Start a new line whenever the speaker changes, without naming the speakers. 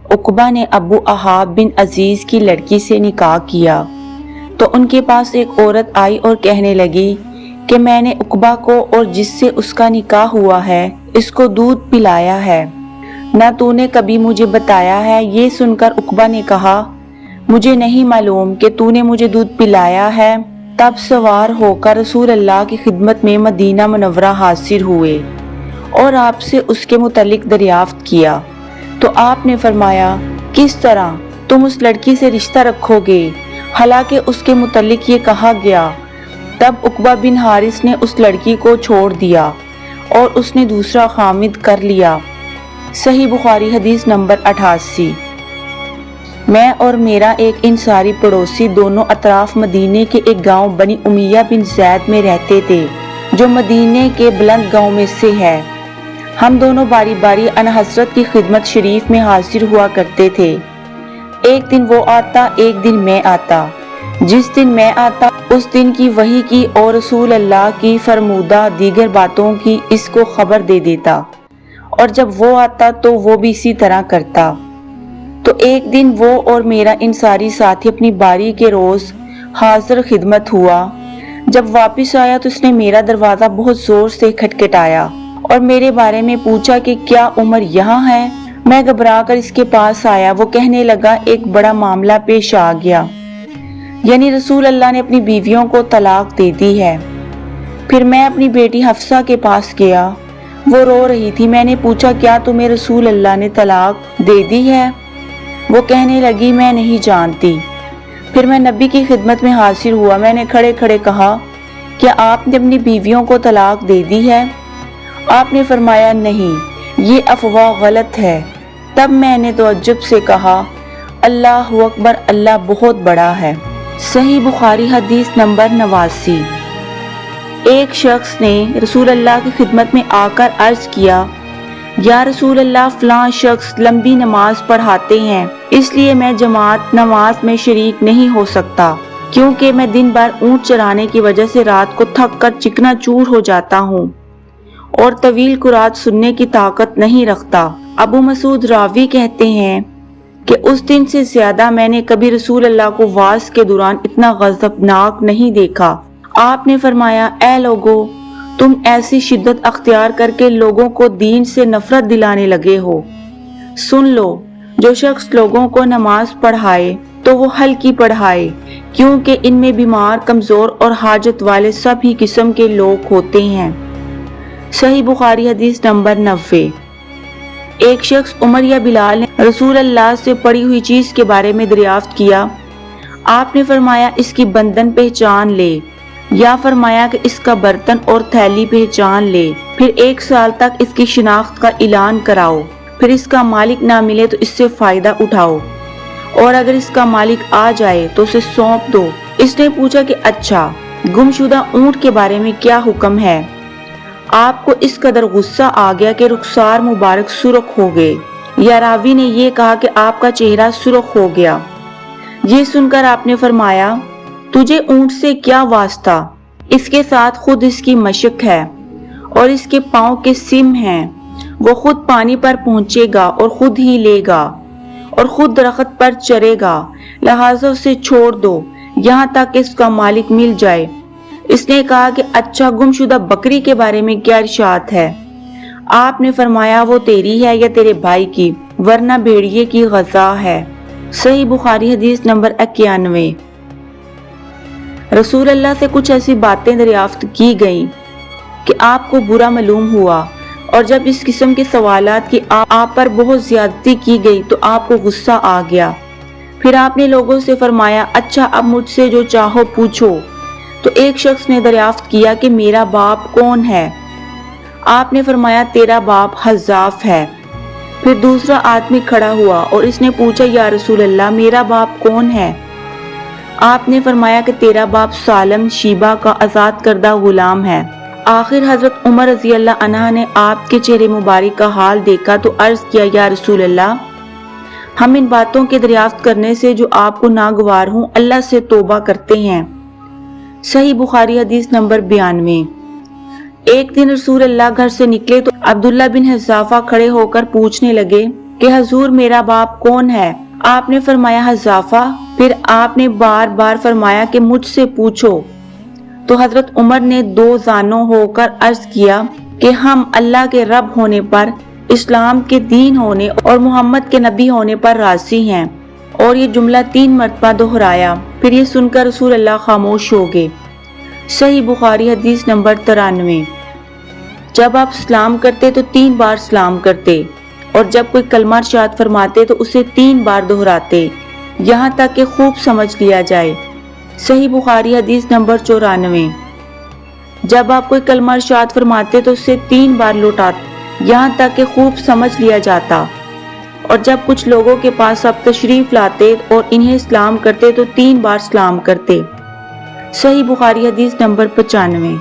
عقبہ نے ابو احاب بن عزیز کی لڑکی سے نکاح کیا تو ان کے پاس ایک عورت آئی اور کہنے لگی کہ میں نے عقبہ کو اور جس سے اس کا نکاح ہوا ہے اس کو دودھ پلایا ہے، نہ تو نے کبھی مجھے بتایا ہے۔ یہ سن کر عقبہ نے کہا مجھے نہیں معلوم کہ تو نے مجھے دودھ پلایا ہے۔ تب سوار ہو کر رسول اللہ کی خدمت میں مدینہ منورہ حاضر ہوئے اور آپ سے اس کے متعلق دریافت کیا تو آپ نے فرمایا کس طرح تم اس لڑکی سے رشتہ رکھو گے حالانکہ اس کے متعلق یہ کہا گیا۔ تب عقبہ بن حارث نے اس لڑکی کو چھوڑ دیا اور اس نے دوسرا خامد کر لیا۔ صحیح بخاری حدیث نمبر 88۔ میں اور میرا ایک انصاری پڑوسی دونوں اطراف مدینے کے ایک گاؤں بنی امیہ بن زید میں رہتے تھے جو مدینے کے بلند گاؤں میں سے ہے۔ ہم دونوں باری باری ان حضرت کی خدمت شریف میں حاضر ہوا کرتے تھے۔ ایک دن وہ آتا ایک دن میں آتا، جس دن میں آتا اس دن کی وحی کی اور رسول اللہ کی فرمودہ دیگر باتوں کی اس کو خبر دے دیتا، اور جب وہ آتا تو وہ بھی اسی طرح کرتا۔ تو ایک دن وہ اور میرا انصاری ساتھی اپنی باری کے روز حاضر خدمت ہوا۔ جب واپس آیا تو اس نے میرا دروازہ بہت زور سے کھٹکھٹایا اور میرے بارے میں پوچھا کہ کیا عمر یہاں ہے؟ میں گھبرا کر اس کے پاس آیا۔ وہ کہنے لگا ایک بڑا معاملہ پیش آ گیا، یعنی رسول اللہ نے اپنی بیویوں کو طلاق دے دی ہے۔ پھر میں اپنی بیٹی حفصہ کے پاس گیا، وہ رو رہی تھی۔ میں نے پوچھا کیا تمہیں رسول اللہ نے طلاق دے دی ہے؟ وہ کہنے لگی میں نہیں جانتی۔ پھر میں نبی کی خدمت میں حاضر ہوا۔ میں نے کھڑے کھڑے کہا کیا آپ نے اپنی بیویوں کو طلاق دے دی ہے؟ آپ نے فرمایا نہیں، یہ افواہ غلط ہے۔ تب میں نے تعجب سے کہا اللہ اکبر، اللہ بہت بڑا ہے۔ صحیح بخاری حدیث نمبر 89۔ ایک شخص نے رسول اللہ کی خدمت میں آ کر عرض کیا یا رسول اللہ فلاں شخص لمبی نماز پڑھاتے ہیں، اس لیے میں جماعت نماز میں شریک نہیں ہو سکتا کیونکہ میں دن بھر اونٹ چرانے کی وجہ سے رات کو تھک کر چکنا چور ہو جاتا ہوں اور طویل قرات سننے کی طاقت نہیں رکھتا۔ ابو مسعود راوی کہتے ہیں کہ اس دن سے زیادہ میں نے کبھی رسول اللہ کو وعظ کے دوران اتنا غضبناک نہیں دیکھا۔ آپ نے فرمایا اے لوگو، تم ایسی شدت اختیار کر کے لوگوں کو دین سے نفرت دلانے لگے ہو۔ سن لو، جو شخص لوگوں کو نماز پڑھائے تو وہ ہلکی پڑھائے، کیونکہ ان میں بیمار، کمزور اور حاجت والے سب ہی قسم کے لوگ ہوتے ہیں۔ صحیح بخاری حدیث نمبر 90۔ ایک شخص عمر یا بلال نے رسول اللہ سے پڑی ہوئی چیز کے بارے میں دریافت کیا۔ آپ نے فرمایا اس کی بندن پہچان لے، یا فرمایا کہ اس کا برتن اور تھیلی پہچان لے، پھر 1 سال تک اس کی شناخت کا اعلان کراؤ، پھر اس کا مالک نہ ملے تو اس سے فائدہ اٹھاؤ، اور اگر اس کا مالک آ جائے تو اسے سونپ دو۔ اس نے پوچھا کہ اچھا، گمشدہ اونٹ کے بارے میں کیا حکم ہے؟ آپ کو اس قدر غصہ آ گیا کہ رخسار مبارک سرخ ہو گئے، یا راوی نے یہ کہا کہ آپ کا چہرہ سرخ ہو گیا۔ یہ سن کر آپ نے فرمایا تجھے اونٹ سے کیا واسطہ؟ اس کے ساتھ خود اس کی مشق ہے اور اس کے پاؤں کے سم ہیں، وہ خود پانی پر پہنچے گا اور خود ہی لے گا اور خود درخت پر چرے گا، لہٰذا اسے چھوڑ دو یہاں تک کہ اس کا مالک مل جائے۔ اس نے کہا کہ اچھا، گمشدہ بکری کے بارے میں کیا ارشاد ہے؟ آپ نے فرمایا وہ تیری ہے یا تیرے بھائی کی، ورنہ بھیڑیے کی غذا ہے۔ صحیح بخاری حدیث نمبر 91۔ رسول اللہ سے کچھ ایسی باتیں دریافت کی گئیں کہ آپ کو برا معلوم ہوا، اور جب اس قسم کے سوالات کی آپ پر بہت زیادتی کی گئی تو آپ کو غصہ آ گیا۔ پھر آپ نے لوگوں سے فرمایا اچھا، اب مجھ سے جو چاہو پوچھو۔ تو ایک شخص نے دریافت کیا کہ میرا باپ کون ہے؟ آپ نے فرمایا تیرا باپ حذاف ہے۔ پھر دوسرا آدمی کھڑا ہوا اور اس نے پوچھا یا رسول اللہ میرا باپ کون ہے؟ آپ نے فرمایا کہ تیرا باپ سالم شیبہ کا آزاد کردہ غلام ہے۔ آخر حضرت عمر رضی اللہ عنہ نے آپ کے چہرے مبارک کا حال دیکھا تو عرض کیا یا رسول اللہ، ہم ان باتوں کے دریافت کرنے سے جو آپ کو ناگوار ہوں اللہ سے توبہ کرتے ہیں۔ صحیح بخاری حدیث نمبر 92۔ ایک دن رسول اللہ گھر سے نکلے تو عبداللہ بن حذافہ کھڑے ہو کر پوچھنے لگے کہ حضور میرا باپ کون ہے؟ آپ نے فرمایا حذافہ۔ پھر آپ نے بار بار فرمایا کہ مجھ سے پوچھو۔ تو حضرت عمر نے دو زانوں ہو کر عرض کیا کہ ہم اللہ کے رب ہونے پر، اسلام کے دین ہونے اور محمد کے نبی ہونے پر راضی ہیں، اور یہ جملہ 3 مرتبہ دہرایا۔ پھر یہ سن کر رسول اللہ خاموش ہو گئے۔ صحیح بخاری حدیث نمبر 93۔ جب آپ سلام کرتے تو 3 بار سلام کرتے، اور جب کوئی کلمہ ارشاد فرماتے تو اسے 3 بار دہراتے، یہاں تک کہ خوب سمجھ لیا جائے۔ صحیح بخاری حدیث نمبر 94۔ جب آپ کوئی کلمہ ارشاد فرماتے تو اسے 3 بار لوٹاتے، یہاں تک کہ خوب سمجھ لیا جاتا، اور جب کچھ لوگوں کے پاس آپ تشریف لاتے اور انہیں سلام کرتے تو 3 بار سلام کرتے۔ صحیح بخاری حدیث نمبر 95۔